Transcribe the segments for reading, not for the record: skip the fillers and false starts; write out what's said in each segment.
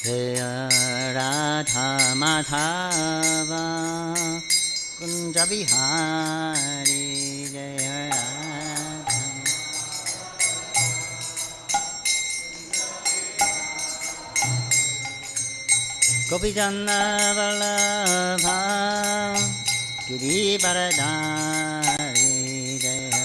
Jaya Radha Madhava Kunja Bihari Jaya Radha Gopijana Vallabha Giri Baradari Jaya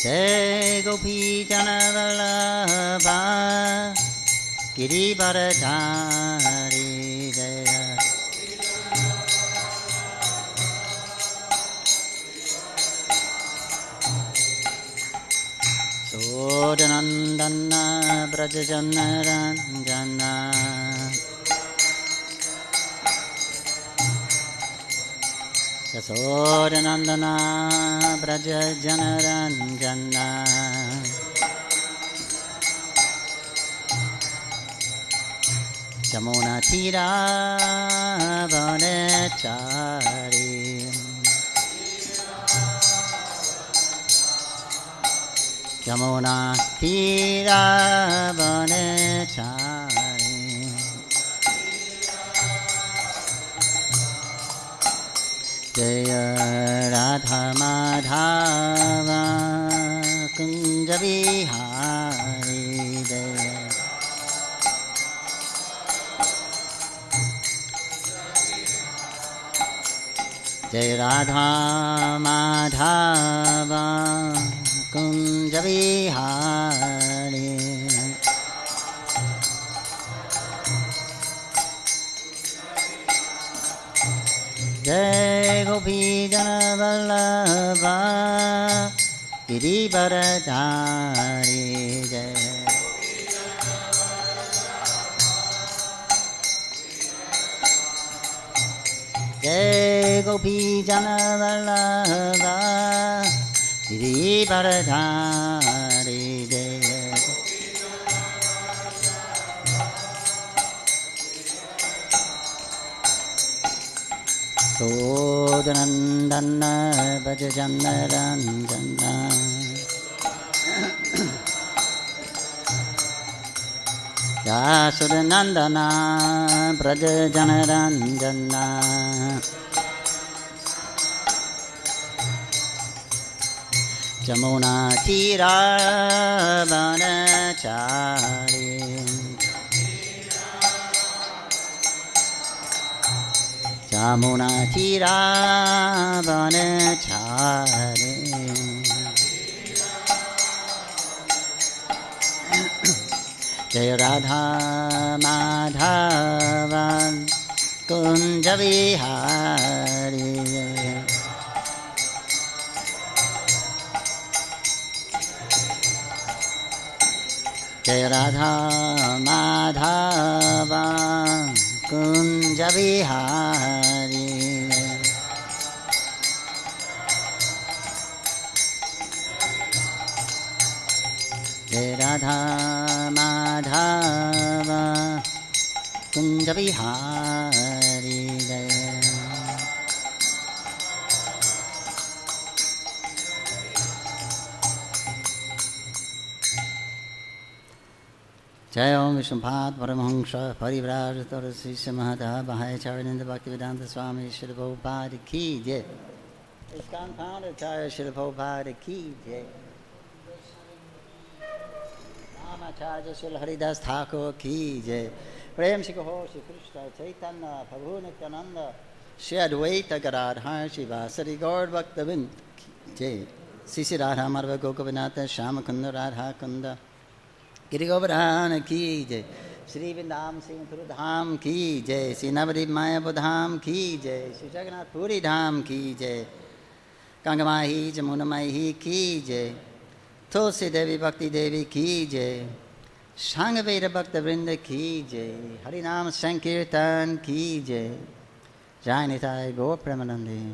Jai Gopijana Vallabha Giri Baradari Jaya Sodanandana Brajajana Ranjana Yasodanandana Brajajana Ranjana Jamuna Tira Vanechari Jamuna Tira Vanechari Jaya Radha Madhava Kunja Bihari Jaya Jaya Radha Madhava Kunja Bihari Jai Gopijana Vallabha Giri Baradari Jai Jai Gopijana Vallabha Giri Baradari Jai Sodanandana Bhajajana Ranjana Yasodanandana Brajajana Ranjana Jamuna Tira Vanachari Jamuna Tira Vanachari Jaya Radha Madhava Kunja Bihari Jaya Radha Madhava Kunja Bihari Jai Radha Madhava Kunja Bihari Jai Om Vishnupada Paramahamsa Parivrajatara Sisya Mahata Bahaya Charananda Bhaktivedanta Swami Srila Prabhupada Ki Jai ISKCON Founder Acharya Srila Prabhupada Ki Jai Namacharya Srila Haridas Thakur Ki Jai Prem Shri Kaho Shri Krishna Chaitanya Prabhu Nityananda Shri Advaita Gadadhar Shivasari Gaur Bhaktavind Ki Jai Sisi Radha Madhava Gokavinata Shama Kunda Radha Kunda Giri Govardhana Ki Jai Shri Vindham Singh Dham Ki Jai Shri Navadip Mayapur Dham Ki Jai Shri Jagannath Puri Dham Ki Jai Gangamahi Jamunamahi Ki Jai Tulsi Devi Bhakti Devi Ki Jai Shangaveda Bhakta Vrinda Ki Jai Harinam Sankirtan Ki Jai Jai Nitai Gaur Premanande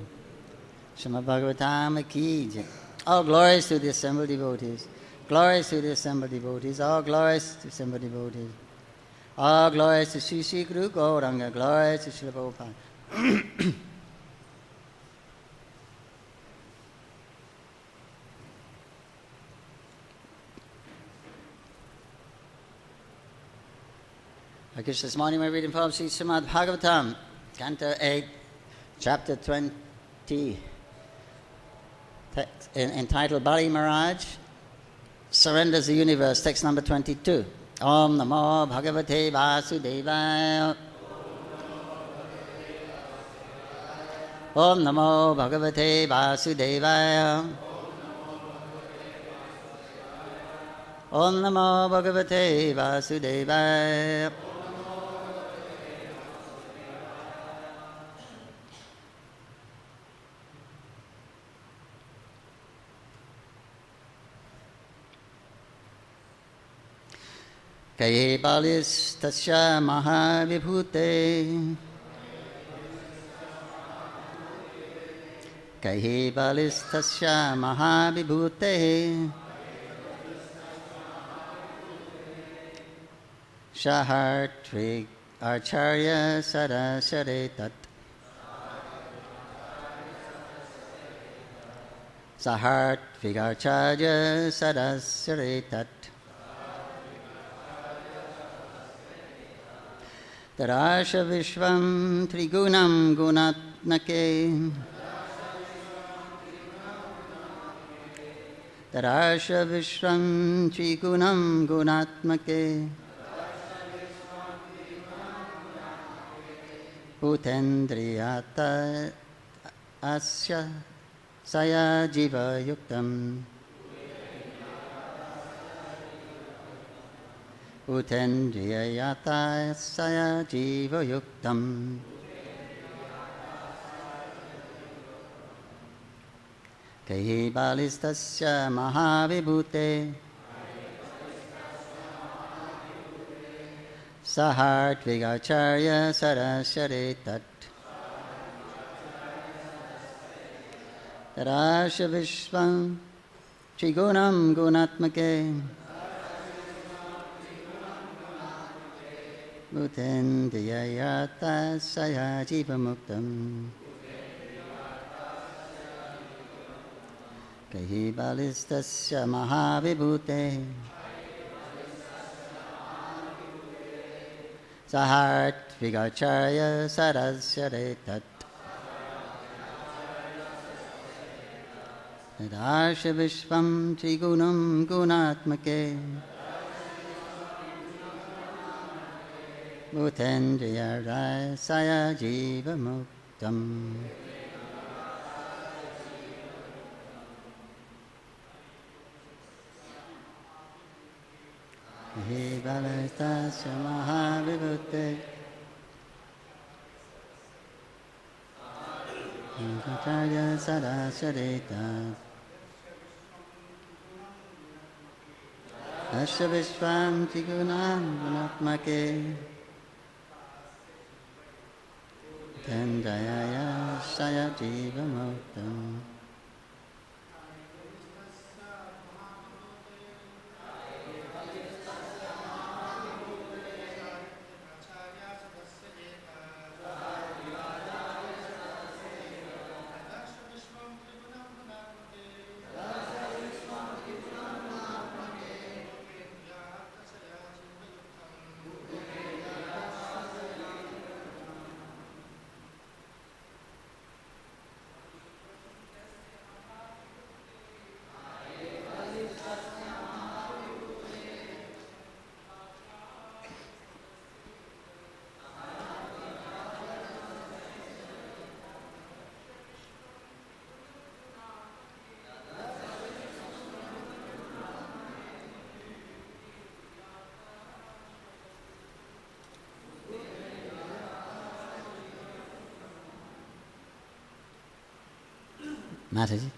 Srimad Bhagavatam Ki Jai. All glories to the assembled devotees. Glories to the assembled devotees. All glories to the assembled devotees. All glories to Sri Sri Guru Gauranga. Glories to Srila Prabhupada. Hare Krishna. This morning we're reading from Srimad Bhagavatam, Canto 8, Chapter 20, entitled Bali Maharaj Surrenders the Universe, text number 22. Om Namo Bhagavate Vasudevaya. Om Namo Bhagavate Vasudevaya. Om Namo Bhagavate Vasudevaya. Kaye balis tasya mahavibhute. Kaye balis tasya mahavibhute. Shahartrig Acharya Sarasharetat. Sahartvig Acharya Sarasharetat. Tarasha Vishvam Trigunam Gunatnake. Tarasha Vishvam Trigunam Gunatmake. Utendriyata asya saya jiva yuktam. Utendriyata saya jiva yuktam. Kahi balistasya mahavibhute. Sahartvigacharya sarasharetat. Tarasha vishvam trigunam gunatmake. Bhutendriyayata saya jivamuktam. Kahi balistasya mahavibhute. Sahartvigacharya sarasyaretat. Tarasha vishvam trigunam gunatmake. Bhutendriyaya saya jiva muktam. He balastasya mahavibhute. Acharya sarasyaretat. Asya vishvam trigunam gunatmake. Tendayaya saya jiva muktam. Mataji.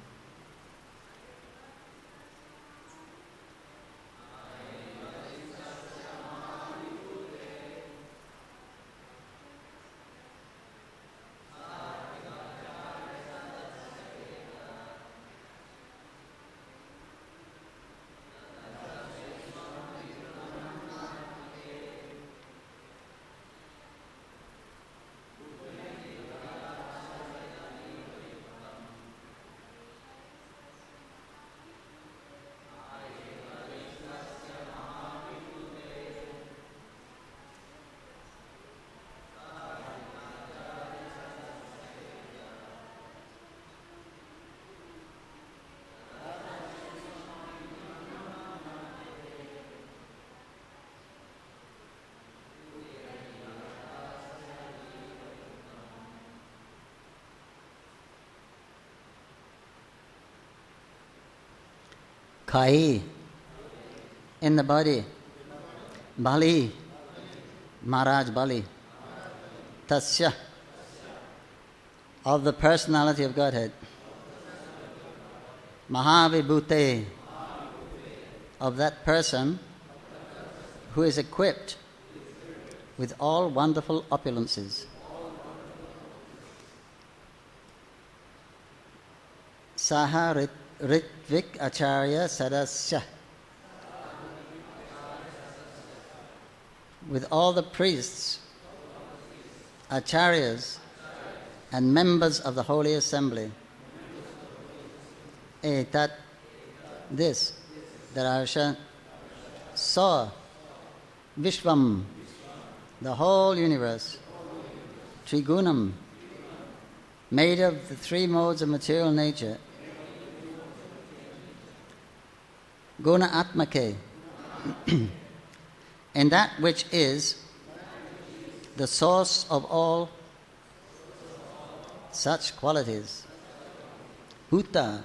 Kai, in the body, Bali, Maharaj Bali, Tasya, of the personality of Godhead, Mahavibhute, of that person who is equipped with all wonderful opulences. Saha Ritvik Acharya Sadasya, with all the priests, acharyas, and members of the Holy Assembly. Etat, this, Dararsha, saw Vishvam, the whole universe, Trigunam, made of the three modes of material nature, Guna Atmake, and that which is the source of all such qualities, Bhuta,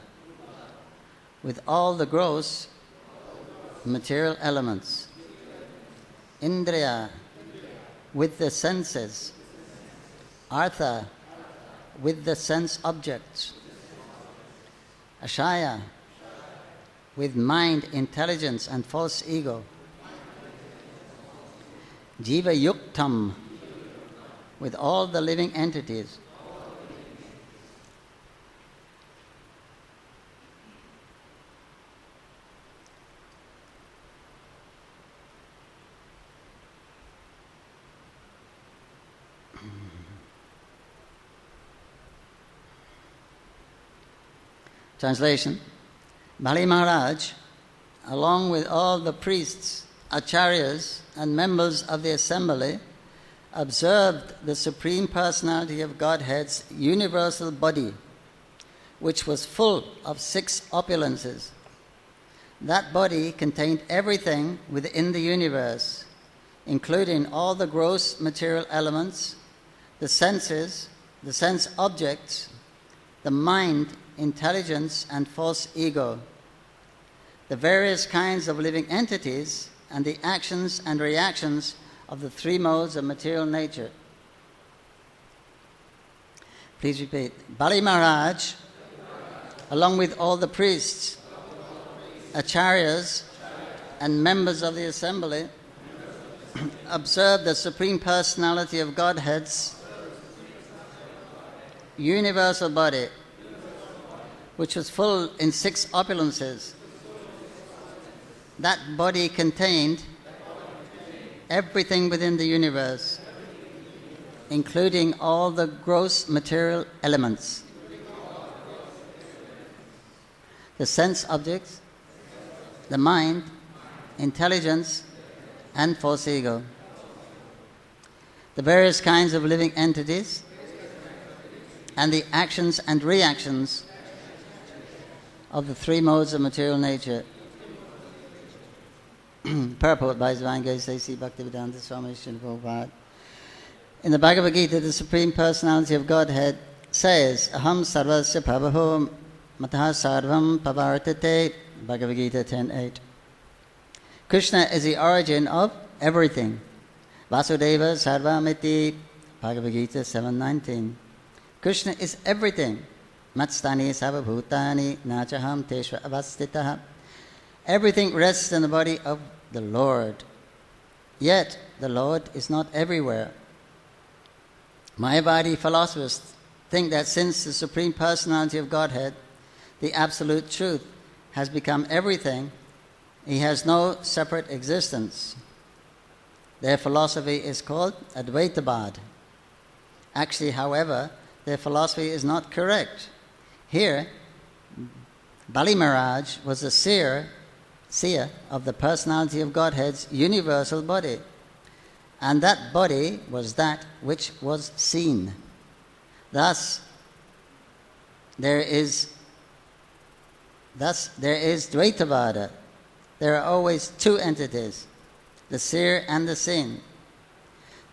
with all the gross material elements, Indriya, with the senses, Artha, with the sense objects, Ashaya, with mind, intelligence, and false ego, Jiva Yuktam, with all the living entities, Translation. Bali Maharaj, along with all the priests, acharyas, and members of the assembly, observed the Supreme Personality of Godhead's universal body, which was full of 6 opulences. That body contained everything within the universe, including all the gross material elements, the senses, the sense objects, the mind, intelligence, and false ego, the various kinds of living entities, and the actions and reactions of the 3 modes of material nature. Please repeat. Bali Maharaj, along with all the priests, acharyas, and members of the assembly, observed the Supreme Personality of Godhead's universal body, which was full in 6 opulences. That body contained everything within the universe, including all the gross material elements, the sense objects, the mind, intelligence, and false ego, the various kinds of living entities, and the actions and reactions of the 3 modes of material nature. Purport by His Divine Grace A.C. Bhaktivedanta Swami Srila Prabhupada. In the Bhagavad Gita, the Supreme Personality of Godhead says, Aham sarvasya prabhaho matah sarvam pavartate, Bhagavad Gita 10.8. Krishna is the origin of everything. Vasudeva sarvamiti, Bhagavad Gita 7.19. Krishna is everything. Matstani sarvabhutani nachaham teshva avastitaha. Everything rests in the body of the Lord. Yet, the Lord is not everywhere. Mayavadi philosophers think that since the Supreme Personality of Godhead, the Absolute Truth, has become everything, He has no separate existence. Their philosophy is called Advaitavad. Actually, however, their philosophy is not correct. Here, Bali Maharaj was a seer of the personality of Godhead's universal body, and that body was that which was seen. Thus there is Dvaitavada. There are always 2 entities, the seer and the seen.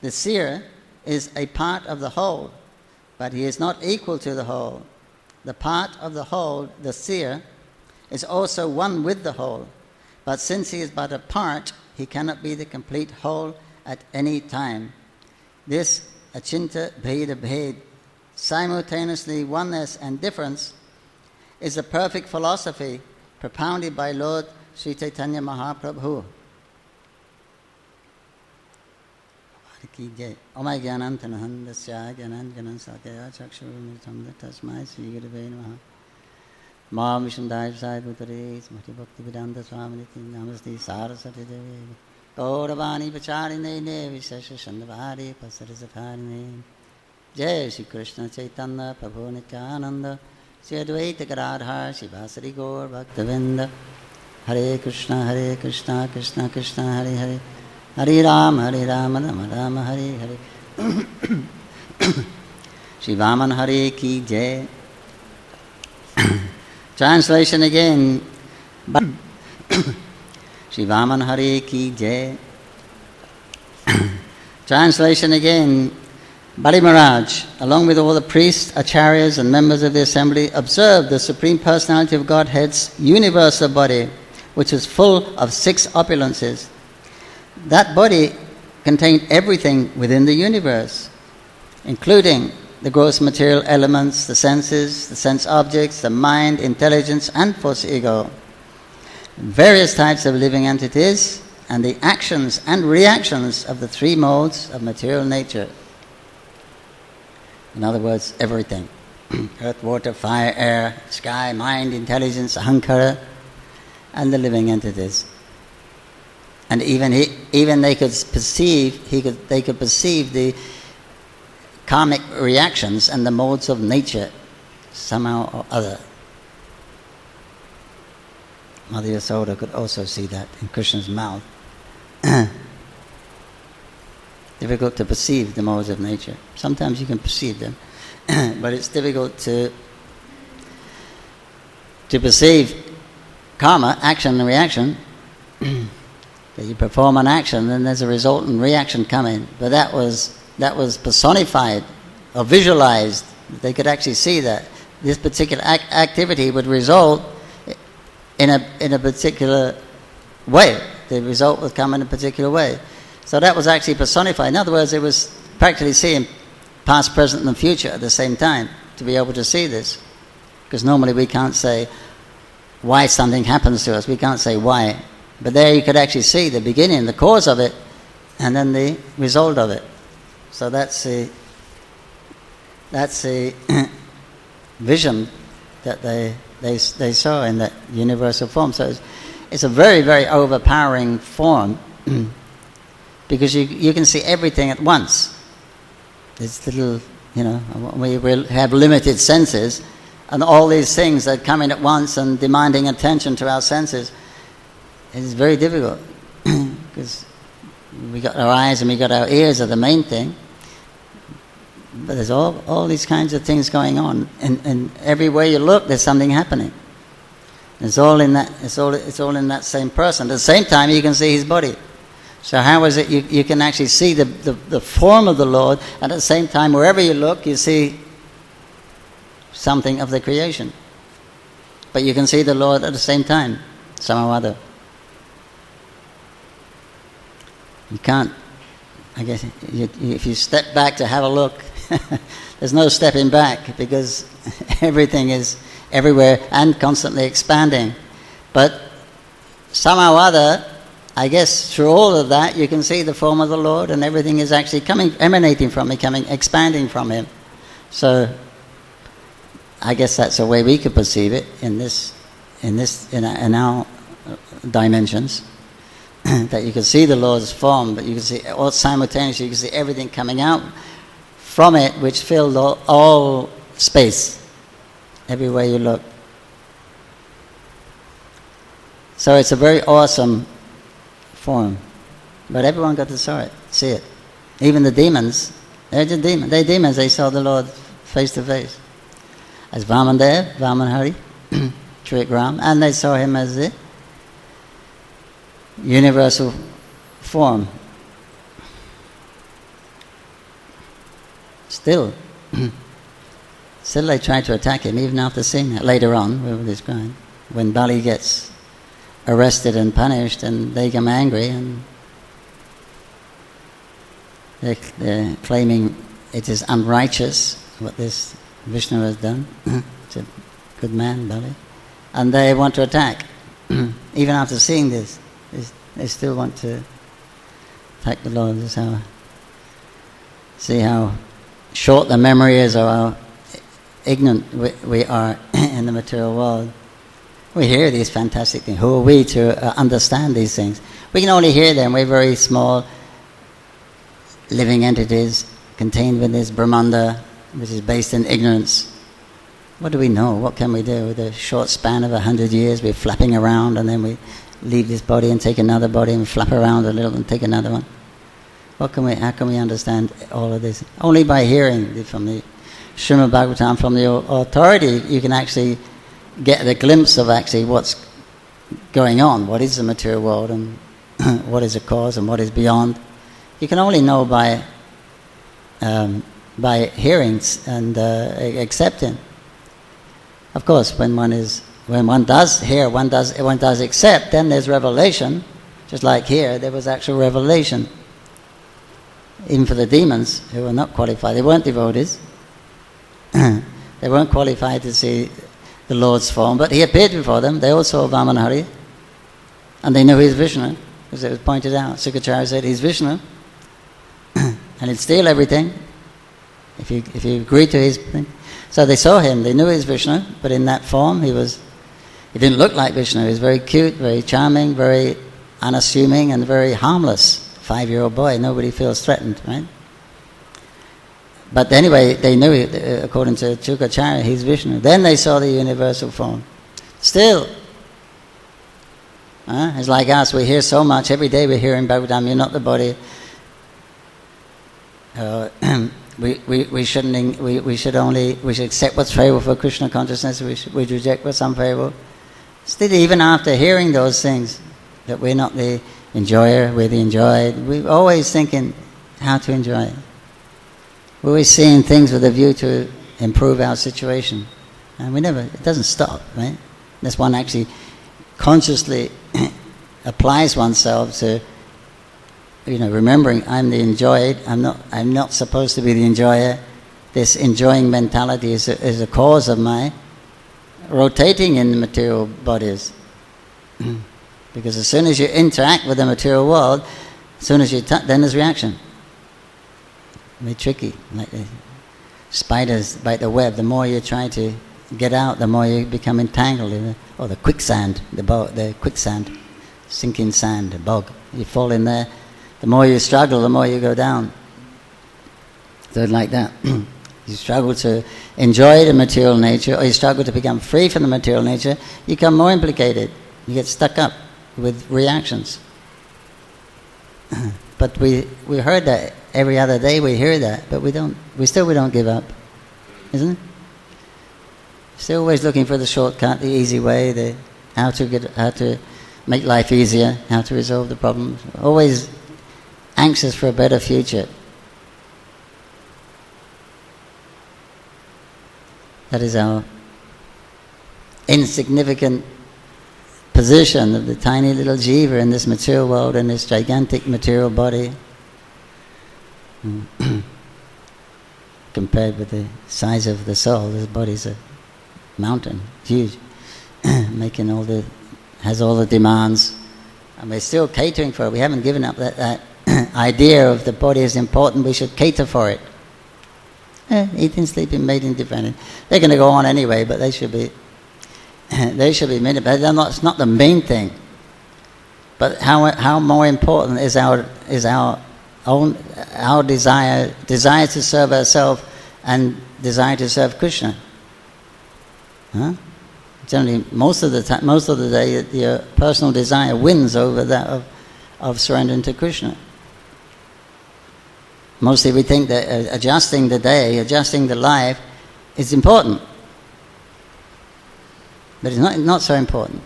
The seer is a part of the whole, but he is not equal to the whole. The part of the whole, the seer, is also one with the whole. But since he is but a part, he cannot be the complete whole at any time. This achinta bheda bhed, simultaneously oneness and difference, is a perfect philosophy propounded by Lord Sri Chaitanya Mahaprabhu. Omai Gyanantanandasya Gyananjanan Satyaya Chakshurunitamda Tasmai Sri Gurave Namaha Ma Vishundaya Sai Bhutare Smati Bhakti Vedanta Swaminiti Namaste Sarasati Devi Gauravani Pacharine Vishesha Shandavari Pasarasatharine Jai Shri Krishna Chaitanya Prabhu Nityananda Sri Advaita Gadadhar Shivasari Gaur Bhaktavinda Hare Krishna Krishna Krishna Hare Hare Hare Rama Rama Rama Hare Hare Shri Vaman Hare Ki Jai. Translation again. Shri Vaman Hare Ki Jai. Translation again. Bali Maharaj, along with all the priests, acharyas and members of the assembly, observed the Supreme Personality of Godhead's universal body, which was full of 6 opulences. That body contained everything within the universe, including the gross material elements, the senses, the sense objects, the mind, intelligence, and false ego, various types of living entities, and the actions and reactions of the 3 modes of material nature. In other words, everything. Earth, water, fire, air, sky, mind, intelligence, ahankara, and the living entities. And even they could perceive the karmic reactions and the modes of nature somehow or other. Mother Yasoda could also see that in Krishna's mouth. Difficult to perceive the modes of nature. Sometimes you can perceive them, but it's difficult to perceive karma, action and reaction. That you perform an action, then there's a resultant reaction coming. But that was personified or visualized. They could actually see that this particular activity would result in a particular way. The result would come in a particular way. So that was actually personified. In other words, it was practically seeing past, present, and future at the same time to be able to see this. Because normally we can't say why something happens to us. We can't say why. But there you could actually see the beginning, the cause of it, and then the result of it. So that's the vision that they saw in that universal form. So it's a very, very overpowering form because you can see everything at once. It's little, we have limited senses, and all these things that come in at once and demanding attention to our senses. It's very difficult because we got our eyes and we got our ears are the main thing. But there's all these kinds of things going on, and everywhere you look, there's something happening. It's all in that. It's all in that same person. At the same time, you can see his body. So how is it you can actually see the form of the Lord, and at the same time, wherever you look, you see something of the creation. But you can see the Lord at the same time, somehow or other. You can't, I guess, if you step back to have a look, there's no stepping back because everything is everywhere and constantly expanding. But somehow or other, I guess through all of that, you can see the form of the Lord, and everything is actually emanating from Him, expanding from Him. So I guess that's the way we could perceive it in our dimensions. That you can see the Lord's form, but you can see all simultaneously. You can see everything coming out from it, which filled all space, everywhere you look. So it's a very awesome form, but everyone got to see it. Even the demons, they're demons. They saw the Lord face to face as Vamandev, Vamanhari, Trivikram, and they saw him as the universal form. Still they tried to attack him, even after seeing that later on, we will describe. when Bali gets arrested and punished, and they become angry, and they're claiming it is unrighteous what this Vishnu has done. It's a good man, Bali. And they want to attack. Even after seeing this, they still want to attack the Lord. This is how, see how short the memory is, or how ignorant we are in the material world. We hear these fantastic things. Who are we to understand these things? We can only hear them. We're very small living entities contained within this Brahmanda, which is based in ignorance. What do we know? What can we do? With a short span of 100 years, we're flapping around, and then we leave this body and take another body, and flap around a little and take another one. How can we understand all of this? Only by hearing from the Srimad Bhagavatam, from the authority, you can actually get a glimpse of actually what's going on. What is the material world, and what is the cause, and what is beyond. You can only know by hearing and accepting. Of course, when one does hear, one does accept, then there's revelation. Just like here, there was actual revelation. Even for the demons who were not qualified, they weren't devotees. They weren't qualified to see the Lord's form, but he appeared before them. They all saw Vamanahari, and they knew he's Vishnu, as it was pointed out. Sukacharya said he's Vishnu, and he'd steal everything if you agree to his thing. So they saw him, they knew he was Vishnu, but in that form he didn't look like Vishnu. He was very cute, very charming, very unassuming, and very harmless. 5-year-old boy, nobody feels threatened, right? But anyway, they knew, according to Sukacharya, he's Vishnu. Then they saw the universal form. Still, it's like us, we hear so much, every day we hear in Bhagavatam, you're not the body. We should accept what's favorable for Krishna consciousness, we reject what's unfavorable. Still, even after hearing those things, that we're not the enjoyer, we're the enjoyed, we're always thinking how to enjoy it. We're always seeing things with a view to improve our situation. And it doesn't stop, right? Unless one actually consciously applies oneself to, remembering I'm the enjoyed, I'm not supposed to be the enjoyer. This enjoying mentality is a cause of my rotating in the material bodies. Because as soon as you interact with the material world, as soon as then there's reaction. Very tricky, like the spiders bite the web. The more you try to get out, the more you become entangled in the quicksand, the quicksand, sinking sand, the bog. You fall in there. The more you struggle, the more you go down. So like that. You struggle to enjoy the material nature, or you struggle to become free from the material nature, you become more implicated. You get stuck up with reactions. But we heard that every other day. We hear that, but we don't give up, isn't it? Still always looking for the shortcut, the easy way, how to make life easier, how to resolve the problems. Always anxious for a better future. That is our insignificant position of the tiny little jiva in this material world, in this gigantic material body, compared with the size of the soul. This body's a mountain, huge, has all the demands, and we're still catering for it. We haven't given up that idea of the body is important. We should cater for it. Eating, sleeping, mating, defending. They're going to go on anyway, but they should be minute. But it's not the main thing. But how more important is our desire to serve ourselves and desire to serve Krishna. Generally, most of the day, your personal desire wins over that of surrendering to Krishna. Mostly we think that adjusting the day, adjusting the life is important. But it's not so important.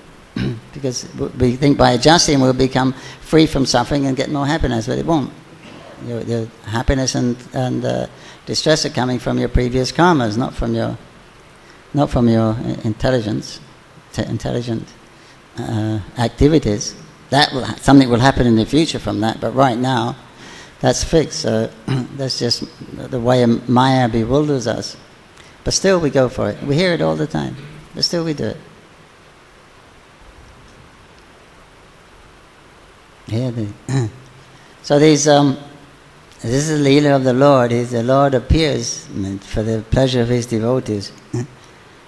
Because we think by adjusting we'll become free from suffering and get more happiness, but it won't. Your happiness and distress are coming from your previous karmas, not from your intelligence. intelligent activities. Something will happen in the future from that, but right now, that's fixed. So that's just the way Maya bewilders us. But still we go for it. We hear it all the time, but still we do it. So this is the Leela of the Lord. The Lord appears for the pleasure of His devotees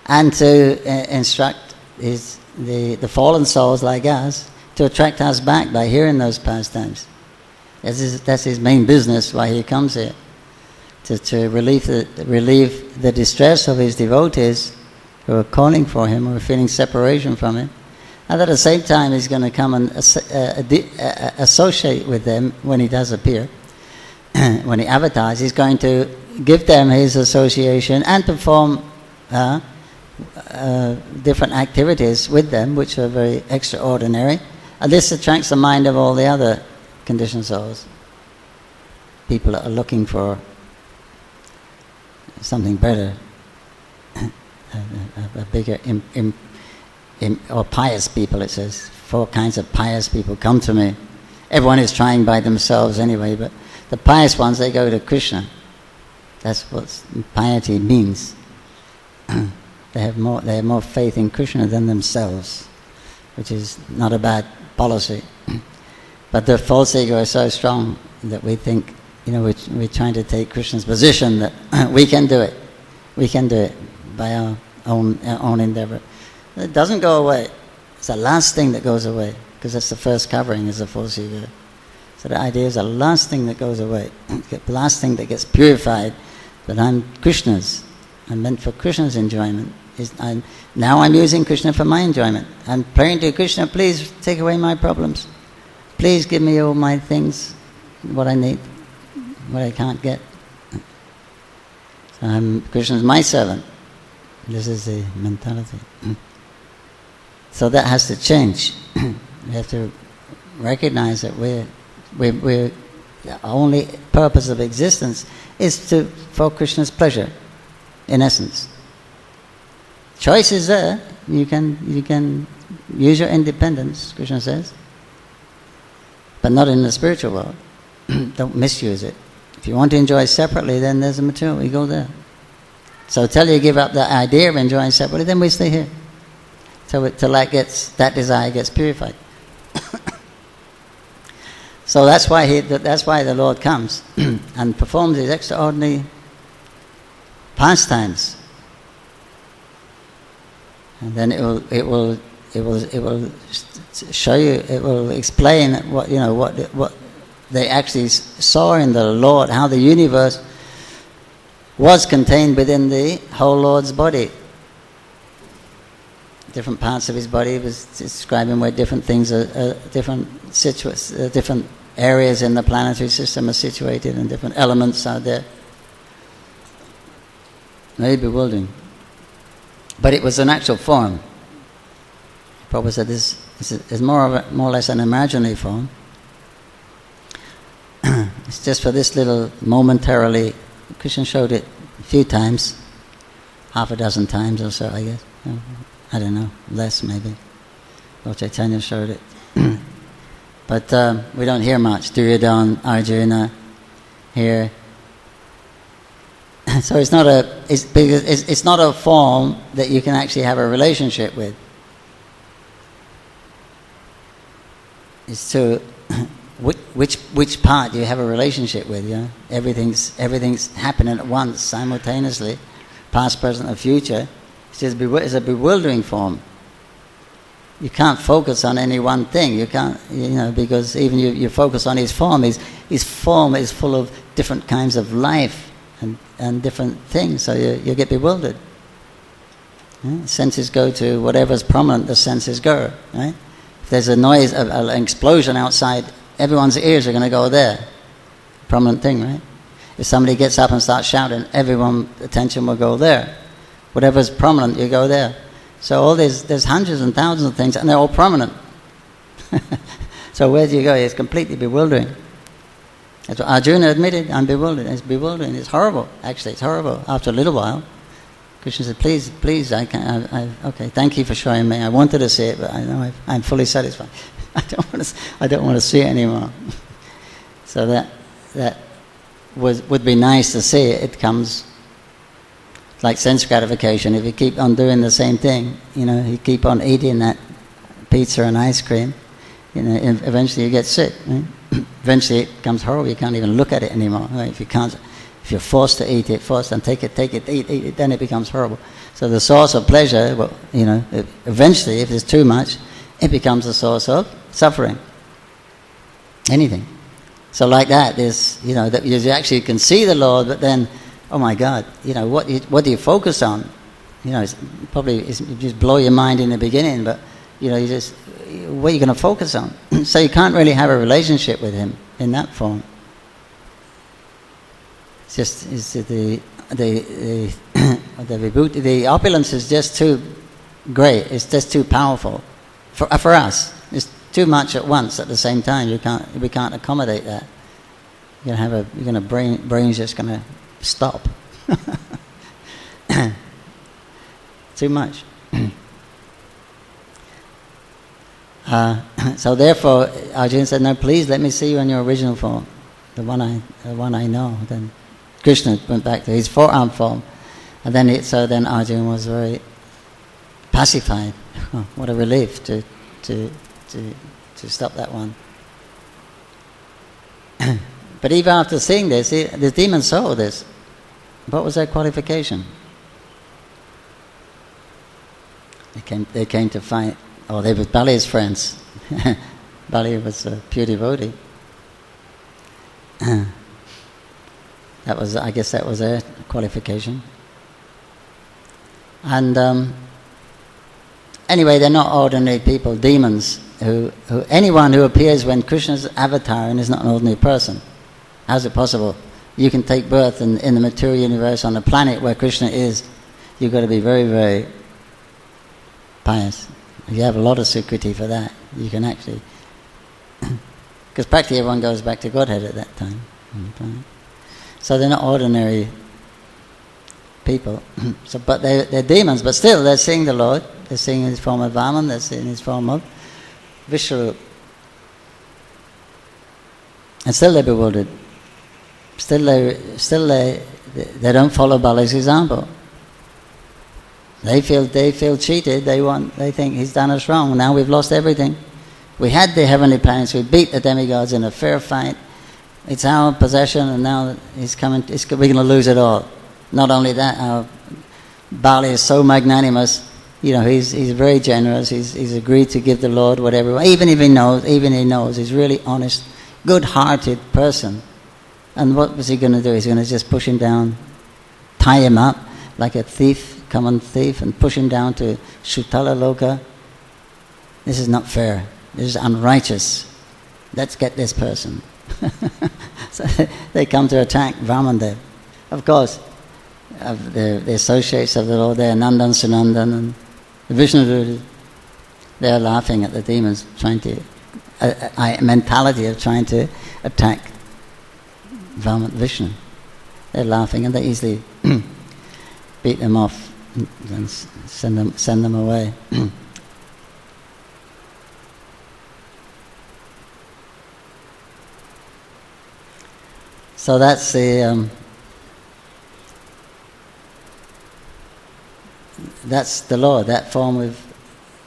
and to instruct the fallen souls like us, to attract us back by hearing those pastimes. That's His main business, why He comes here, to relieve the distress of His devotees who are calling for Him, who are feeling separation from Him. And at the same time, He's going to come and associate with them when He does appear. When He avatars, He's going to give them His association and perform different activities with them, which are very extraordinary. And this attracts the mind of all the other conditioned souls. People that are looking for something better, a bigger, or pious people, it says. 4 kinds of pious people come to me. Everyone is trying by themselves anyway, but the pious ones, they go to Krishna. That's what piety means. They have more faith in Krishna than themselves, which is not a bad policy. But the false ego is so strong that we think, we're trying to take Krishna's position that we can do it. We can do it by our own endeavor. It doesn't go away. It's the last thing that goes away, because that's the first covering, is the false ego. So the idea is the last thing that goes away, the last thing that gets purified, that I'm Krishna's. I'm meant for Krishna's enjoyment. Now I'm using Krishna for my enjoyment. I'm praying to Krishna, please take away my problems. Please give me all my things, what I need, what I can't get. So Krishna's my servant. This is the mentality. So that has to change. We have to recognize that we're the only purpose of existence is for Krishna's pleasure, in essence. Choice is there. You can use your independence, Krishna says, but not in the spiritual world. Don't misuse it. If you want to enjoy separately, then there's a material, we go there. So till you give up the idea of enjoying separately, then we stay here. Till that desire gets purified. So that's why the Lord comes and performs His extraordinary pastimes. And then it will show you. It will explain what they actually saw in the Lord, how the universe was contained within the whole Lord's body. Different parts of His body was describing where different things are different areas in the planetary system are situated, and different elements are there. Very bewildering. But it was an actual form. Prabhu said this is more or less an imaginary form. It's just for this little momentarily. Krishna showed it a few times, half a dozen times or so, I guess. I don't know, less maybe. Lord Chaitanya showed it. But we don't hear much. Duryodhana, Arjuna, here. So it's not a form that you can actually have a relationship with. It's to which part do you have a relationship with? Everything's happening at once, simultaneously, past, present, and future. It's a bewildering form. You can't focus on any one thing. You can't, because even you focus on His form. His form is full of different kinds of life and different things, so you get bewildered. Senses go to whatever's prominent. The senses go. Right? If there's a noise, an explosion outside, everyone's ears are going to go there. Prominent thing, right? If somebody gets up and starts shouting, everyone's attention will go there. Whatever's prominent, you go there. So all there's hundreds and thousands of things, and they're all prominent. So where do you go? It's completely bewildering. That's what Arjuna admitted. I'm bewildered. It's bewildering. It's horrible. Actually, it's horrible. After a little while, Krishna said, please, I can. Okay, thank you for showing me. I wanted to see it, but I know I'm fully satisfied. I don't want to see it anymore. So that would be nice to see it. It comes like sense gratification. If you keep on doing the same thing, you keep on eating that pizza and ice cream, eventually you get sick. Right? Eventually it becomes horrible. You can't even look at it anymore. Right? If you're forced to eat it, eat it, then it becomes horrible. So the source of pleasure, eventually, if there's too much, it becomes a source of suffering. Anything. So like that, that you actually can see the Lord, but then, oh my God, what do you focus on? It's just blow your mind in the beginning, but what are you going to focus on? So you can't really have a relationship with Him in that form. It's the vibhuti, the opulence is just too great. It's just too powerful for us. It's too much at once at the same time. We can't accommodate that. Brain's just gonna stop. Too much. So therefore, Arjuna said, "No, please let me see you in your original form, the one I know." Then Krishna went back to his forearm form, and then Arjuna was very pacified. Oh, what a relief to stop that one. But even after seeing this, the demons saw this. What was their qualification? They came to fight. Oh, they were Bali's friends. Bali was a pure devotee. I guess that was their qualification. And anyway, they're not ordinary people, demons. Anyone who appears when Krishna's avatar and is not an ordinary person. How's it possible? You can take birth in the material universe on a planet where Krishna is. You've got to be very, very pious. You have a lot of security for that. You can actually... Because practically everyone goes back to Godhead at that time. So they're not ordinary people. But they're demons, but still they're seeing the Lord. They're seeing His form of Vaman, they're seeing His form of Vishnu. And still they're bewildered. Still they don't follow Bali's example. They feel cheated. They think he's done us wrong. Now we've lost everything. We had the heavenly planets. We beat the demigods in a fair fight. It's our possession, and now he's coming. We're going to lose it all. Not only that, our Bali is so magnanimous. He's very generous. He's agreed to give the Lord whatever. Even he knows, he's really honest, good-hearted person. And what was he going to do? He's going to just push him down, tie him up like a thief, common thief, and push him down to Shutala Loka. This is not fair. This is unrighteous. Let's get this person. So they come to attack Vamandev. Of course, the associates of the Lord, they're Nandan, Sunandan, and Vishnu. They're laughing at the demons, trying to mentality of trying to attack Vishnu. They're laughing, and they easily beat them off and send them away. So that's the Lord, that form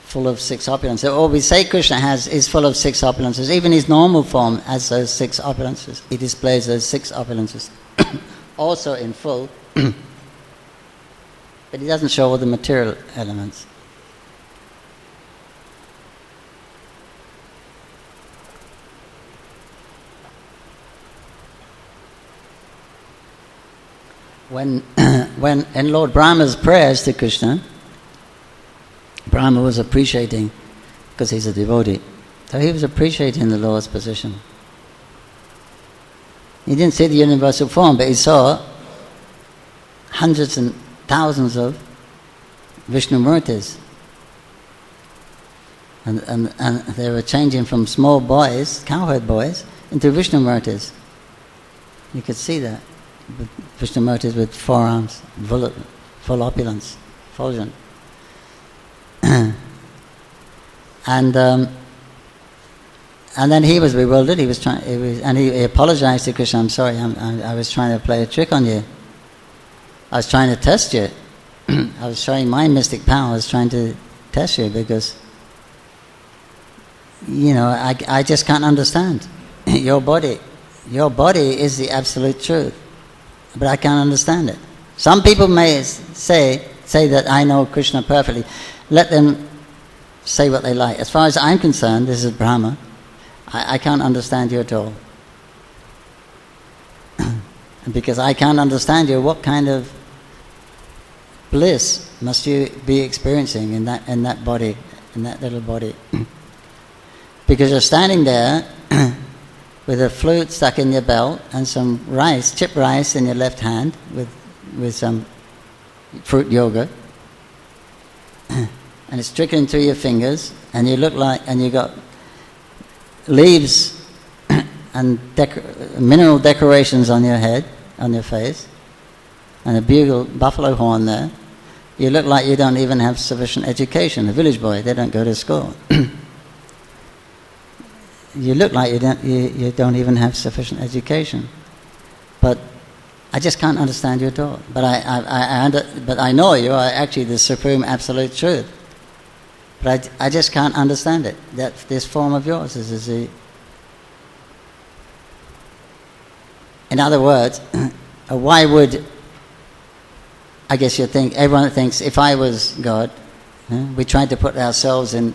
full of six opulences. All we say Krishna is full of six opulences. Even his normal form has those six opulences. He displays those six opulences also in full, but he doesn't show all the material elements. When in Lord Brahma's prayers to Krishna, Brahma was appreciating, because he's a devotee, so he was appreciating the Lord's position. He didn't see the universal form, but he saw hundreds and thousands of Vishnu Murtis. And they were changing from small boys, cowherd boys, into Vishnu Murtis. You could see that. Vishnu Murtis with four arms, full opulence, fulgent. And then he was bewildered. He apologized to Krishna. I'm sorry, I was trying to play a trick on you. I was trying to test you. I was showing my mystic power. I was trying to test you because, I just can't understand your body. Your body is the absolute truth, but I can't understand it. Some people may say that I know Krishna perfectly. Let them say what they like. As far as I'm concerned, this is Brahma. I can't understand you at all. Because I can't understand you, what kind of bliss must you be experiencing in that body, in that little body? Because you're standing there with a flute stuck in your belt and some rice, chipped rice in your left hand with some fruit yogurt, and it's trickling through your fingers, and you got leaves and mineral decorations on your head, on your face, and a buffalo horn there. You look like you don't even have sufficient education. A village boy, they don't go to school. You look like you don't even have sufficient education. But I just can't understand you at all. But I know you are actually the supreme absolute truth. But I just can't understand it. That this form of yours is the... In other words, why would... I guess everyone thinks, if I was God, we try to put ourselves in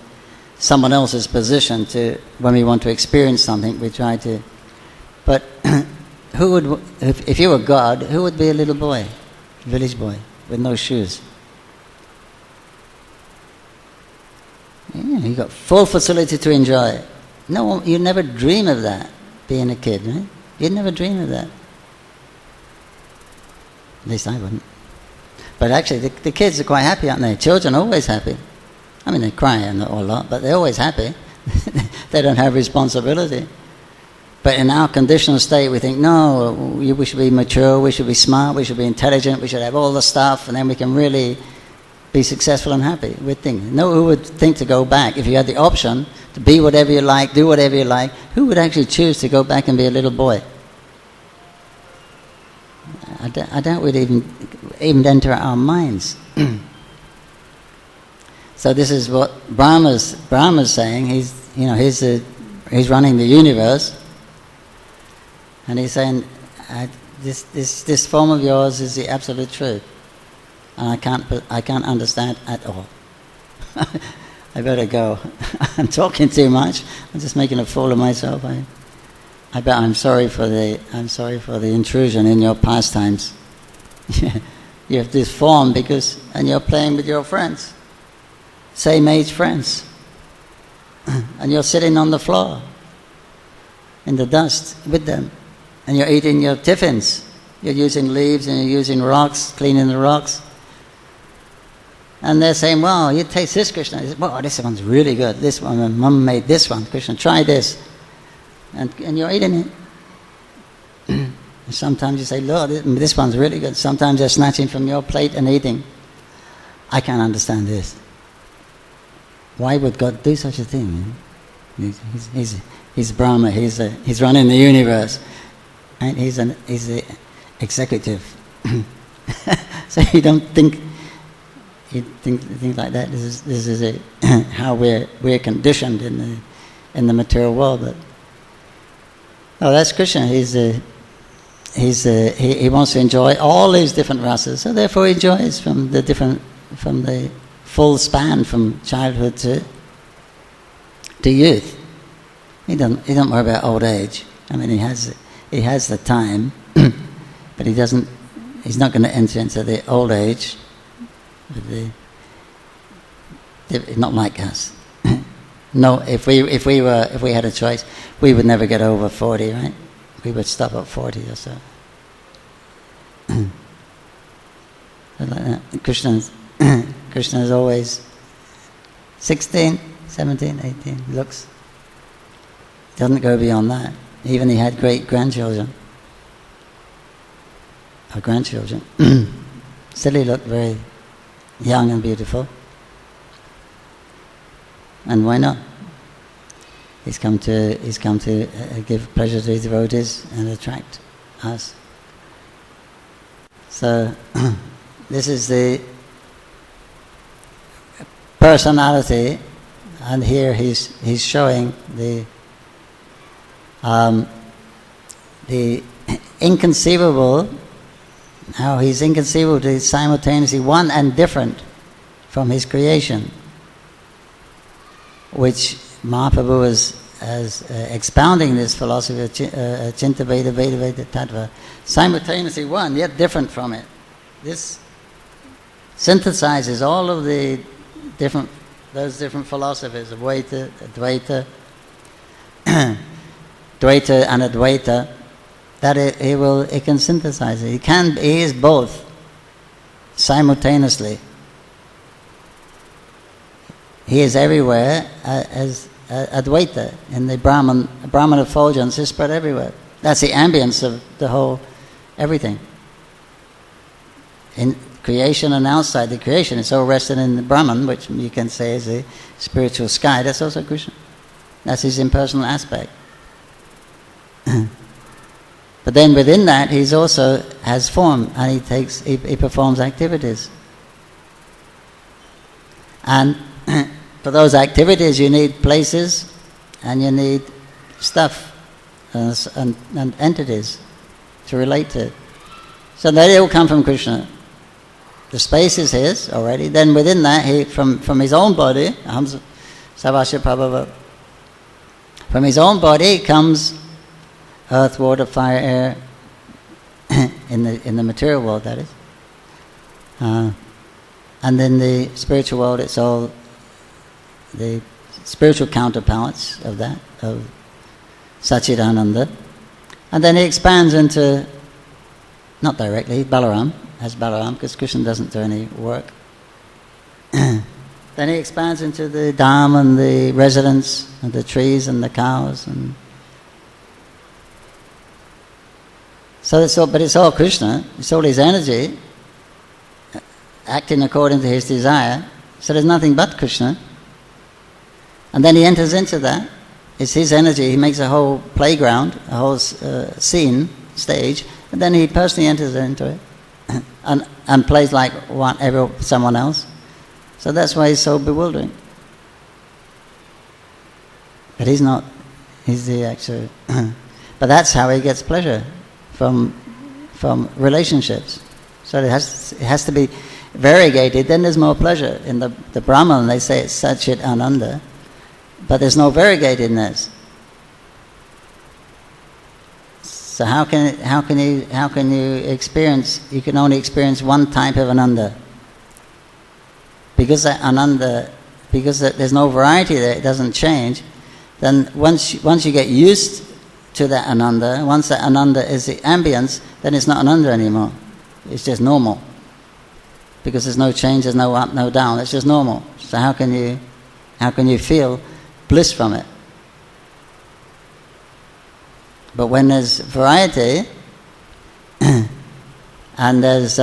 someone else's position when we want to experience something, we try to... But if you were God, who would be a little boy, village boy, with no shoes? Yeah, you got full facility to enjoy. No, you never dream of that, being a kid, right? You'd never dream of that. At least I wouldn't. But actually, the kids are quite happy, aren't they? Children are always happy. I mean, they cry a lot, but they're always happy. They don't have responsibility. But in our conditional state, we think, no, we should be mature, we should be smart, we should be intelligent, we should have all the stuff, and then we can really be successful and happy. We'd think. Who would think to go back? If you had the option to be whatever you like, do whatever you like, who would actually choose to go back and be a little boy? I doubt we'd even enter our minds. So this is what Brahma's saying. He's running the universe, and he's saying, this form of yours is the absolute truth, and I can't understand at all. I better go. I'm talking too much. I'm just making a fool of myself. I'm sorry for the intrusion in your pastimes. You have this form and you're playing with your friends, same age friends, and you're sitting on the floor in the dust with them, and you're eating your tiffins. You're using leaves and you're using rocks, cleaning the rocks. And they're saying, well, you taste this, Krishna. Well, this one's really good. This one, Mum made this one. Krishna, try this. And you're eating it. Sometimes you say, Lord, this one's really good. Sometimes they're snatching from your plate and eating. I can't understand this. Why would God do such a thing? He's Brahma. He's running the universe, and he's the executive. So you don't think like that. This is how we're conditioned in the material world. But that's Krishna. He wants to enjoy all these different rasas, so therefore he enjoys from the full span from childhood to youth. He don't worry about old age. I mean, he has the time, but he's not going to enter into the old age. Not like us. No, if we had a choice, we would never get over 40, right? We would stop at 40 or so. Like that. Krishna's always 16, 17, 18 looks. Doesn't go beyond that. Even he had great grandchildren. Or grandchildren. Still he looked very young and beautiful. And why not? He's come to give pleasure to his devotees and attract us. So this is the personality, and here he's showing the inconceivable, how he's inconceivable to simultaneously one and different from his creation, which Mahaprabhu is expounding this philosophy of Chinta Veda, Veda Veda Tattva, simultaneously one, yet different from it. This synthesizes all of those different philosophies of Vaita, Advaita, Dvaita and Advaita, that it can synthesize it. He is both simultaneously. He is everywhere as Advaita in the Brahman effulgence is spread everywhere. That's the ambience of the whole everything. In creation and outside the creation, it's all rested in the Brahman, which you can say is the spiritual sky. That's also Krishna. That's his impersonal aspect. But then within that, he's also has form, and he performs activities. And for those activities, you need places, and you need stuff and entities to relate to. So they all come from Krishna. The space is his already. Then within that, from his own body, Savasya Prabhava, from his own body comes earth, water, fire, air, in the material world, that is. And then the spiritual world, it's all the spiritual counterparts of that, of Satchidananda. And then he expands into, not directly, Balaram, because Krishna doesn't do any work. Then he expands into the dham and the residence and the trees and the cows. And so it's all Krishna, it's all his energy acting according to his desire. So there's nothing but Krishna. And then he enters into that. It's his energy. He makes a whole playground, a whole scene, stage, and then he personally enters into it and plays like someone else. So that's why he's so bewildering. But he's not. He's the actual. But that's how he gets pleasure from relationships. So it has to be variegated. Then there's more pleasure. In the Brahman, they say it's Satchit Ananda. But there's no variegatedness. So how can you experience? You can only experience one type of ananda. Because that ananda, there's no variety there, it doesn't change. Then once you get used to that ananda, once that ananda is the ambience, then it's not ananda anymore. It's just normal. Because there's no change, there's no up, no down. It's just normal. So how can you feel bliss from it? But when there's variety and there's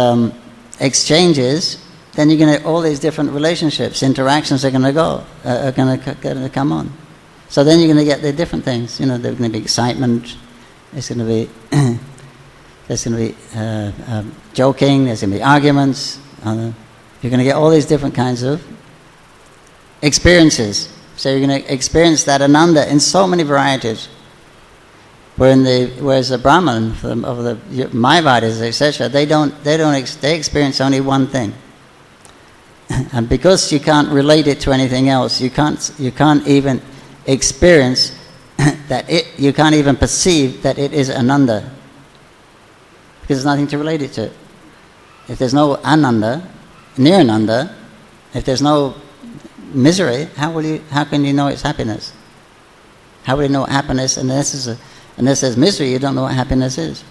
exchanges, then you're going to get all these different relationships, interactions are going to come on. So then you're going to get the different things. There's going to be excitement. There's going to be joking. There's going to be arguments. You're going to get all these different kinds of experiences. So you're going to experience that ananda in so many varieties. Whereas the Brahman of the Mayavadis, etc., they experience only one thing. And because you can't relate it to anything else, you can't even experience you can't even perceive that it is ananda. Because there's nothing to relate it to. If there's no ananda, nirnanda, if there's no misery, how can you know it's happiness? How will you know what happiness? Unless there's misery, you don't know what happiness is.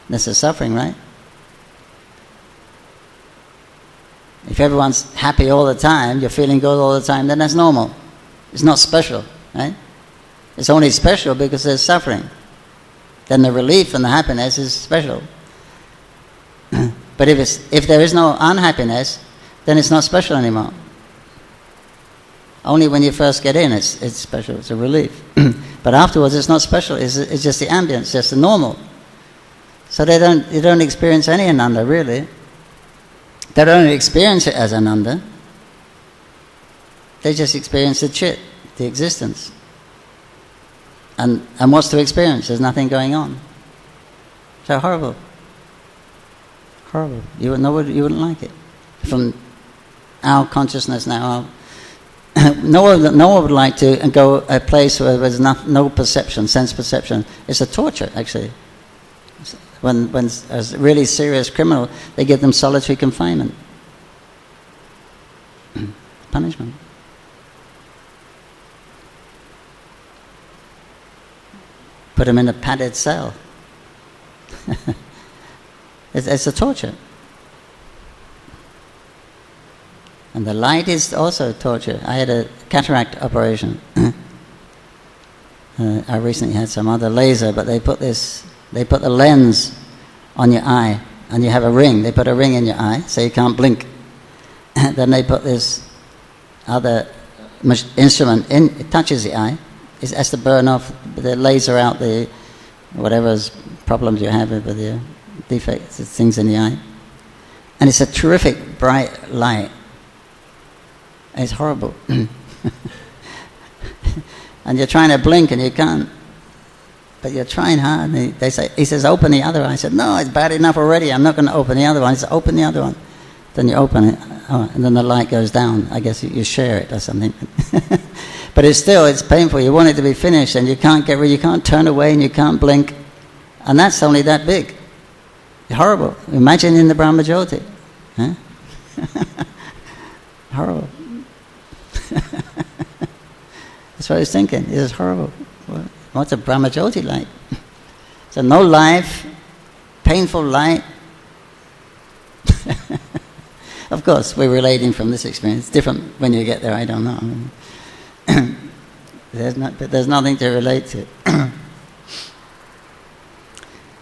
Unless there's suffering, right? If everyone's happy all the time, you're feeling good all the time, then that's normal. It's not special, right? It's only special because there's suffering. Then the relief and the happiness is special. But if there is no unhappiness, then it's not special anymore. Only when you first get in, it's special. It's a relief. But afterwards, it's not special. It's just the ambience, just the normal. So you don't experience any ananda really. They don't experience it as ananda. They just experience the chit, the existence. And what's to experience? There's nothing going on. So horrible. Horrible. You wouldn't like it. From our consciousness now, no one would like to go a place where there's no perception, sense perception. It's a torture, actually. When as a really serious criminal, they give them solitary confinement. Punishment. Put them in a padded cell. It's a torture. And the light is also torture. I had a cataract operation. I recently had some other laser, but they put the lens on your eye, and you have a ring. They put a ring in your eye, so you can't blink. Then they put this other instrument in. It touches the eye. It has to burn off the laser out the whatever's problems you have with your defects, things in the eye. And it's a terrific bright light. It's horrible. And you're trying to blink and you can't. But you're trying hard. And he says, open the other eye. I said, no, it's bad enough already. I'm not going to open the other one. He said, open the other one. Then you open it. Oh, and then the light goes down. I guess you share it or something. But it's painful. You want it to be finished and you can't get rid. You can't turn away and you can't blink. And that's only that big. Horrible. Imagine in the Brahmajyoti. Huh? Horrible. That's what I was thinking. It is horrible. What's a Brahmajyoti like? So no life, painful light. Of course, we're relating from this experience. It's different when you get there, I don't know. There's nothing to relate to.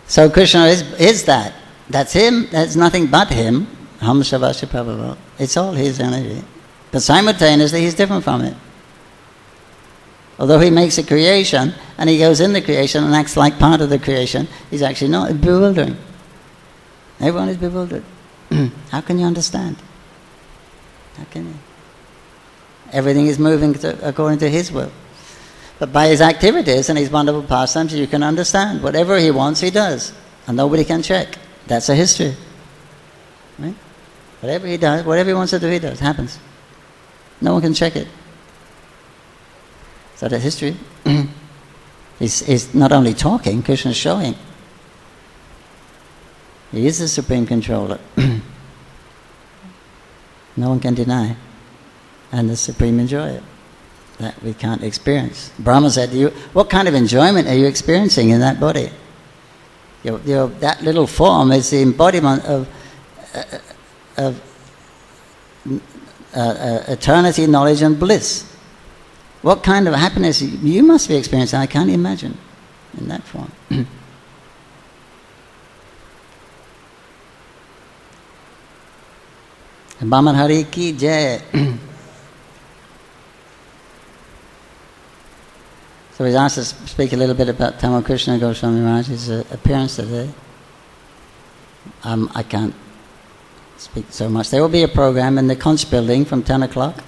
So Krishna is that. That's him. That's nothing but him. Ham Shavasya Prabhu. It's all his energy. But simultaneously, he's different from it. Although he makes a creation, and he goes in the creation and acts like part of the creation, he's actually not. It's bewildering. Everyone is bewildered. How can you understand? How can you? Everything is moving according to his will. But by his activities and his wonderful pastimes, you can understand. Whatever he wants, he does. And nobody can check. That's a history. Right? Whatever he does, whatever he wants to do, he does. Happens. No one can check it. So the history is not only talking, Krishna is showing. He is the supreme controller. No one can deny. And the supreme enjoyer that we can't experience. Brahma said to you, what kind of enjoyment are you experiencing in that body? That little form is the embodiment of eternity, knowledge and bliss. What kind of happiness you must be experiencing, I can't imagine in that form. Bhaman Hari ki jai. So he's asked to speak a little bit about Tamal Krishna Goswami Maharaj's appearance today. I can't speak so much. There will be a program in the Conch building from 10 o'clock.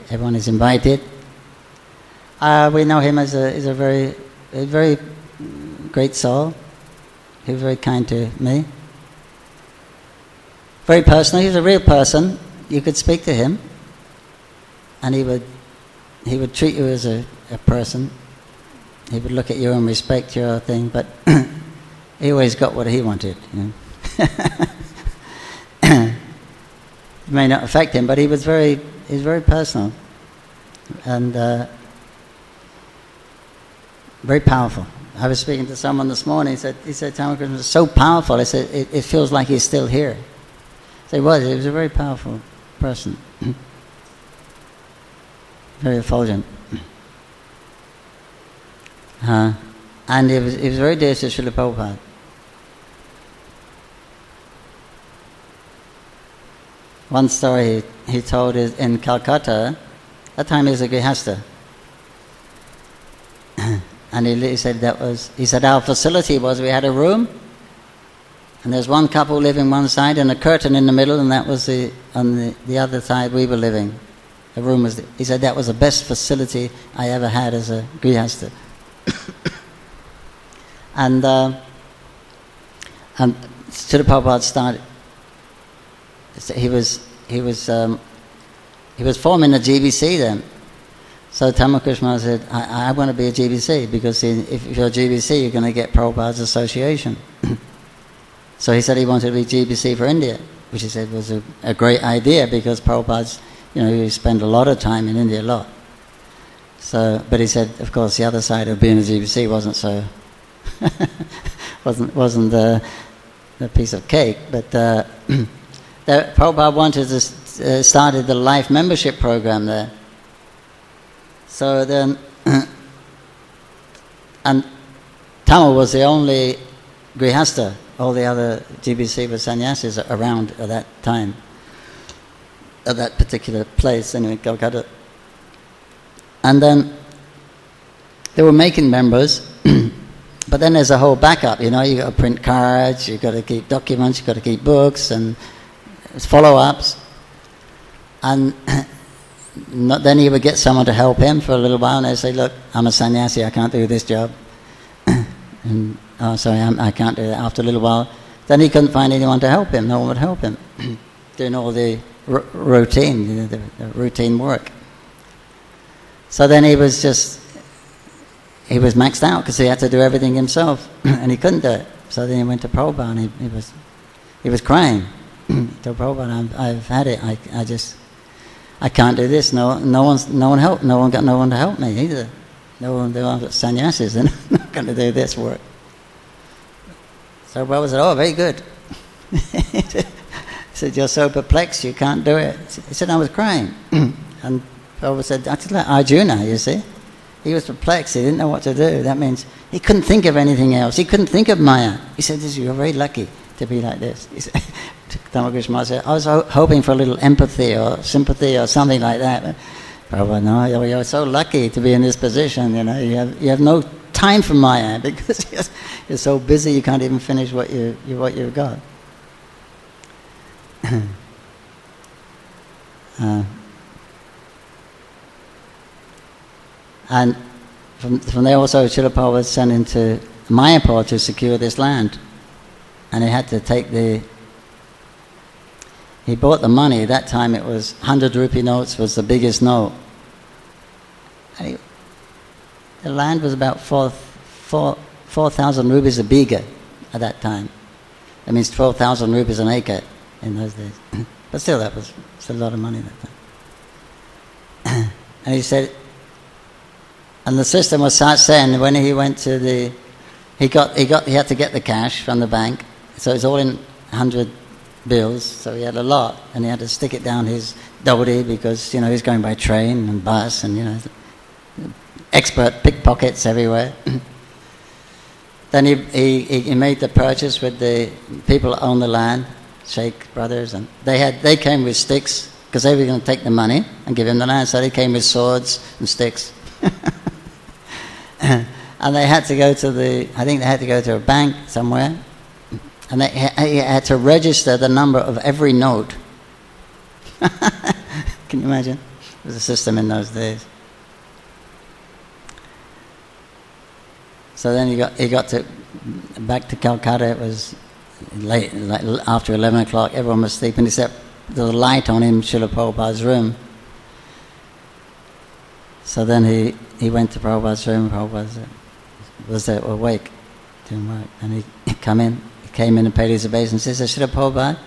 Everyone is invited. We know him as a very great soul. He was very kind to me. Very personal. He was a real person. You could speak to him, and he would treat you as a person. He would look at you and respect your thing, but he always got what he wanted. You know? It may not affect him, but he was very personal and very powerful. I was speaking to someone this morning. He said Tamal Krishna was so powerful. I said it feels like he's still here. So he was a very powerful person. Very effulgent. And he was very dear to Srila Prabhupada. one story he told is in Calcutta. That time he was a Grihastha. And he said our facility was, we had a room, and there's one couple living one side and a curtain in the middle, and that was on the other side we were living. The room was, he said that was the best facility I ever had as a Grihastha. And Srila Prabhupada started, he was forming a GBC then. So Tamakrishna said, I want to be a GBC, because if you're a GBC, you're going to get Prabhupada's association. So he said he wanted to be GBC for India, which he said was a great idea, because Prabhupada's, he spent a lot of time in India, a lot. So, but he said, of course, the other side of being a GBC wasn't so, wasn't a piece of cake. But Prabhupada wanted to started the life membership program there. So then, and Tamil was the only Grihastha. All the other GBC were sannyasis around at that time, at that particular place, anyway, Calcutta. And then they were making members, but then there's a whole backup, you got to print cards, you've got to keep documents, you've got to keep books and follow-ups. And then he would get someone to help him for a little while, and they'd say, look, I'm a sannyasi, I can't do this job. And, oh, sorry, I can't do that. After a little while, then he couldn't find anyone to help him. No one would help him, doing all the routine, the routine work. So then he was maxed out, because he had to do everything himself, and he couldn't do it. So then he went to Prabhupada, and he was crying. He told Prabhupada, I've had it. I can't do this. No one got no one to help me either. They were sannyasis, they're not going to do this work. So Prabhupada said, oh, very good. He said, you're so perplexed, you can't do it. He said, I was crying. And Prabhupada said, that's like Arjuna, you see. He was perplexed, he didn't know what to do. That means he couldn't think of anything else. He couldn't think of Maya. He said, you're very lucky to be like this. He said, Tamakrishna said, I was hoping for a little empathy or sympathy or something like that. But Prabhupada, no, you're so lucky to be in this position, you have no time for Maya, because you're so busy you can't even finish what you've got. And from there also, Srila Prabhupada was sent into Mayapur to secure this land, and he had to take he bought the money. At that time it was 100 rupee notes was the biggest note. And the land was about 4,000 rupees a biga at that time. That means 12,000 rupees an acre in those days. But still, that was still a lot of money at that time. And he said, and the system was such then, when he went to he had to get the cash from the bank, so it's all in 100 bills, so he had a lot, and he had to stick it down his dhoti, because he's going by train and bus, and expert pickpockets everywhere. Then he made the purchase with the people that own the land, Sheikh brothers, and they came with sticks, because they were going to take the money and give him the land, so they came with swords and sticks. And they had to go to a bank somewhere, and he had to register the number of every note. Can you imagine? It was a system in those days. So then he got back to Calcutta. It was late, like after 11 o'clock. Everyone was sleeping except there was a light on in Srila Prabhupada's room. So then he went to Prabhupada's room. Prabhupada was there awake, doing work, and he came in and paid his obeisance. He said, Srila Prabhupada,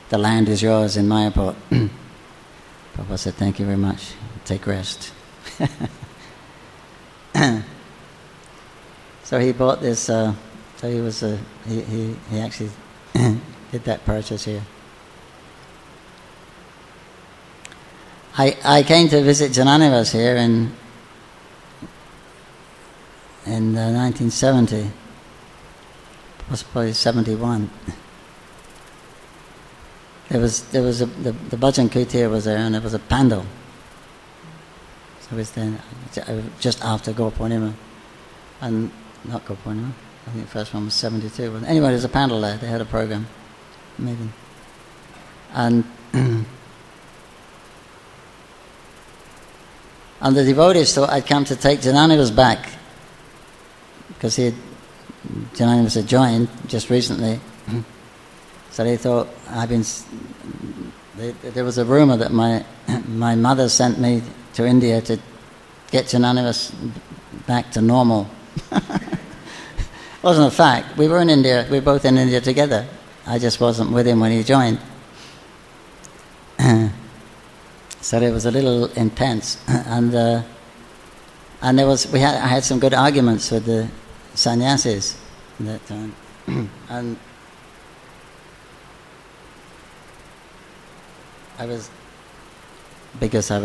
the land is yours in Mayapur. Prabhupada said, thank you very much. Take rest. So he bought this. So he actually did that purchase here. I came to visit Jananivas here in 1970, possibly 71. there was the Bhajan Kutir was there, and there was a pandal. So it was then just after Gopurnima, and not Gopurnima. I think the first one was 72. But anyway, there's a pandal there. They had a program, meeting, and and the devotees thought I'd come to take Jananiva's back, because Jananiva had joined just recently. So they thought there was a rumor that my mother sent me to India to get Jananiva back to normal. Wasn't a fact. We were in India. We were both in India together. I just wasn't with him when he joined. So it was a little intense, and I had some good arguments with the sannyasis at that time, and because I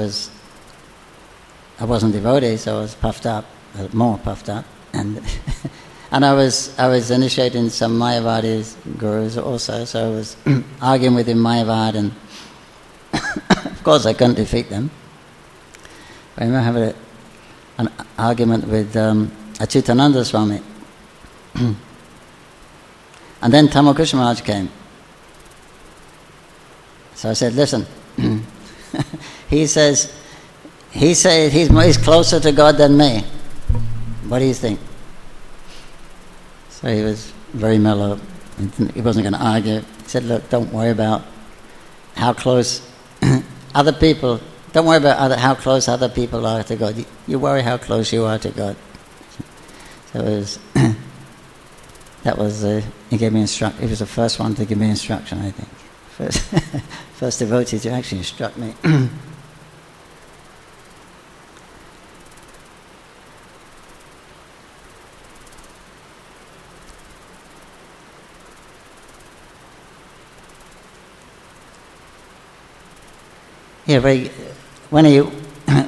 wasn't devotee, so I was puffed up, more puffed up, and and I was initiating some Mayavadi gurus also, so I was arguing with him Mayavad, and of course I couldn't defeat them. I remember having an argument with Achyutananda Swami, and then Tamakrishna Maharaj came. So I said, listen, he says he's closer to God than me. What do you think? So he was very mellow. He wasn't going to argue. He said, look, don't worry about how close other people, don't worry about how close other people are to God. You worry how close you are to God. So it was, he gave me instruction. He was the first one to give me instruction, I think. First devotee to actually instruct me. Yeah, when he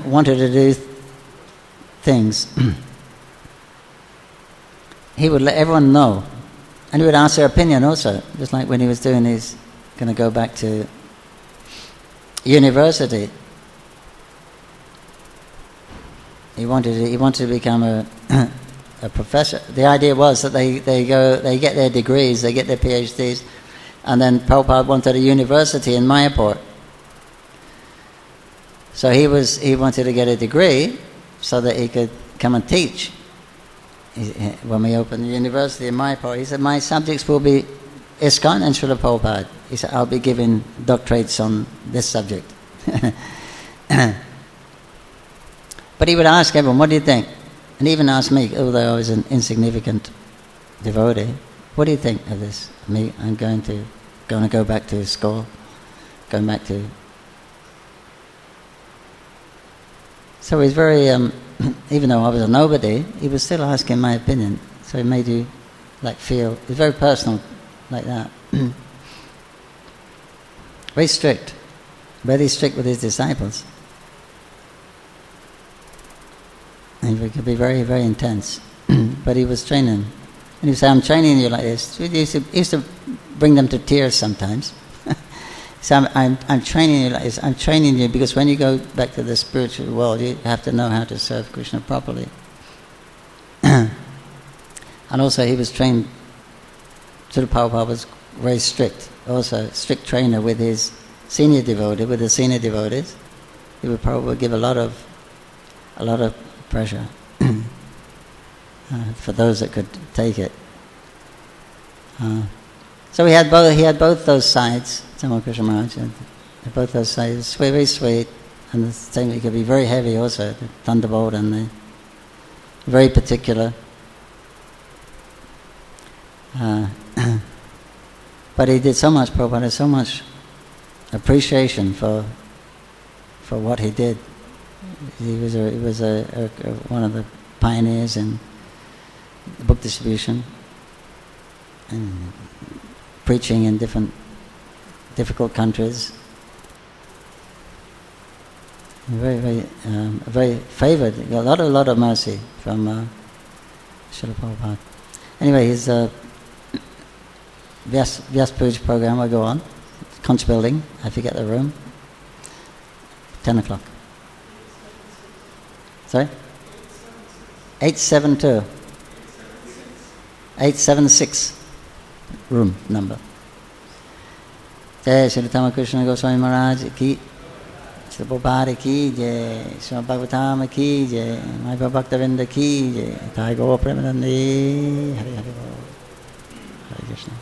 wanted to do things, he would let everyone know, and he would ask their opinion also. Just like when he was going to go back to university. He wanted to become a professor. The idea was that they get their degrees, they get their PhDs, and then Prabhupada wanted a university in Mayapur. So he wanted to get a degree so that he could come and teach. When we opened the university in Mayapur, he said, my subjects will be ISKCON and Srila Prabhupada. He said, I'll be giving doctorates on this subject. But he would ask everyone, what do you think? And he even asked me, although I was an insignificant devotee, what do you think of this? Me, I'm going to go back to school, going back to... So he's very, even though I was a nobody, he was still asking my opinion. So it made you feel, it's very personal, like that. Very strict with his disciples. And he could be very, very intense. But he was training. And he would say, I'm training you like this. He used to bring them to tears sometimes. So I'm training you like this. I'm training you because when you go back to the spiritual world, you have to know how to serve Krishna properly. And also he was trained, Srila Prabhupada was very strict, also strict trainer with his senior devotee, with the senior devotees. He would probably give a lot of pressure for those that could take it. So he had both those sides. Krishna Maharaj had both those sides. Very sweet, and the same. He could be very heavy also. The thunderbolt and the very particular. But he did so much. Prabhupada had so much appreciation for what he did. He was one of the pioneers in book distribution and preaching in difficult countries. Very favoured. A lot of mercy from Srila Prabhupada. Anyway, his Vyas Puja program will go on. Conch Building, I forget the room. 10 o'clock. Sorry? 872. 876 room number. Jai Sri Ramakrishna Goswami Maharaj ki, Sri Prabhupada ki jai, Srimad Bhagavatam ki jai, Mayapur Bhaktavinda ki jai, Thai Gaur Premanandi, Hare Hare Hare Krishna.